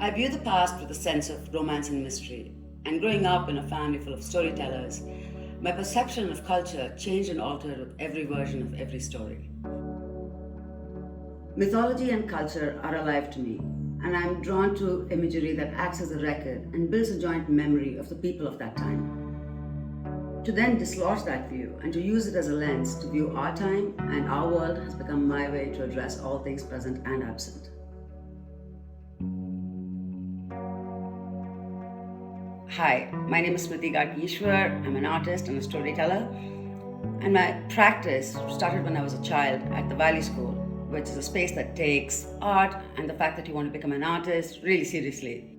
I view the past with a sense of romance and mystery, and growing up in a family full of storytellers, my perception of culture changed and altered with every version of every story. Mythology and culture are alive to me, and I am drawn to imagery that acts as a record and builds a joint memory of the people of that time. To then dislodge that view and to use it as a lens to view our time and our world has become my way to address all things present and absent. Hi, my name is Smruthi Gargi Eswar. I'm an artist and a storyteller. And my practice started when I was a child at the Valley School, which is a space that takes art and the fact that you want to become an artist really seriously.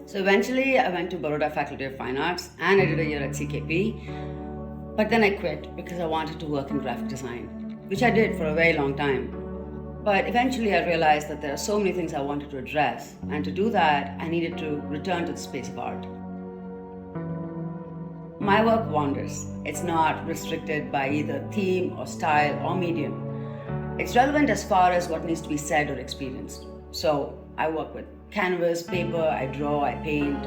So eventually I went to Baroda Faculty of Fine Arts and I did a year at CKP. But then I quit because I wanted to work in graphic design, which I did for a very long time. But eventually I realized that there are so many things I wanted to address, and to do that, I needed to return to the space of art. My work wanders. It's not restricted by either theme or style or medium. It's relevant as far as what needs to be said or experienced. So I work with canvas, paper, I draw, I paint,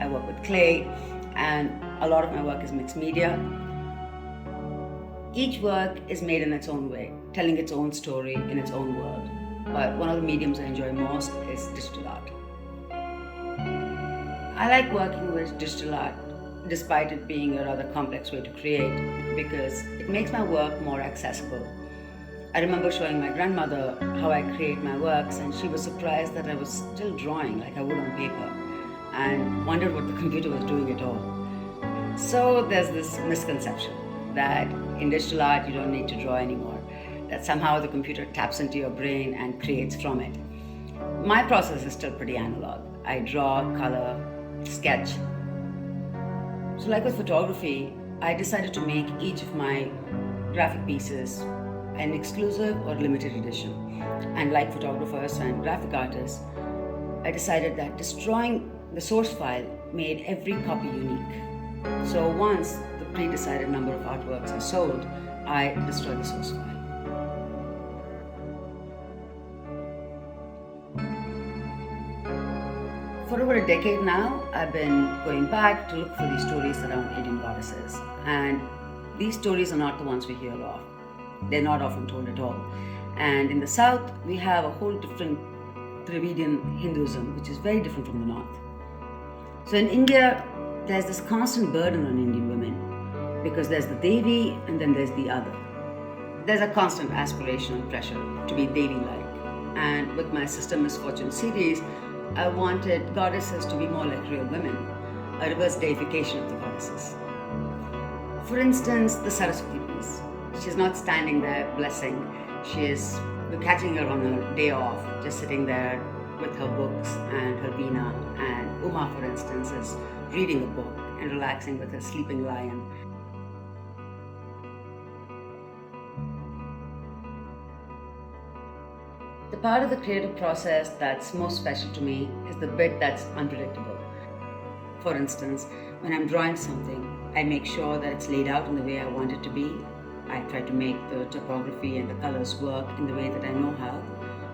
I work with clay, and a lot of my work is mixed media. Each work is made in its own way, telling its own story in its own world. But one of the mediums I enjoy most is digital art. I like working with digital art, despite it being a rather complex way to create, because it makes my work more accessible. I remember showing my grandmother how I create my works, and she was surprised that I was still drawing like I would on paper, and wondered what the computer was doing at all. So there's this misconception that in digital art you don't need to draw anymore, that somehow the computer taps into your brain and creates from it. My process is still pretty analog. I draw, color, sketch. So like with photography, I decided to make each of my graphic pieces an exclusive or limited edition. And like photographers and graphic artists, I decided that destroying the source file made every copy unique. So once the pre-decided number of artworks are sold, I destroy the source file. For over a decade now, I've been going back to look for these stories around Indian goddesses. And these stories are not the ones we hear of. They're not often told at all. And in the South, we have a whole different Dravidian Hinduism, which is very different from the North. So in India, there's this constant burden on Indian women because there's the Devi and then there's the other. There's a constant aspiration and pressure to be Devi-like. And with my Sister Misfortune series, I wanted goddesses to be more like real women, a reverse deification of the goddesses. For instance, the Saraswati piece. She's not standing there blessing. We're catching her on her day off, just sitting there with her books and her veena, and Uma, for instance, is reading a book and relaxing with her sleeping lion. The part of the creative process that's most special to me is the bit that's unpredictable. For instance, when I'm drawing something, I make sure that it's laid out in the way I want it to be. I try to make the topography and the colors work in the way that I know how.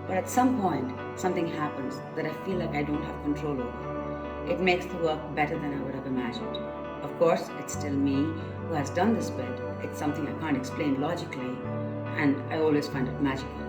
But at some point, something happens that I feel like I don't have control over. It makes the work better than I would have imagined. Of course, it's still me who has done this bit. It's something I can't explain logically, and I always find it magical.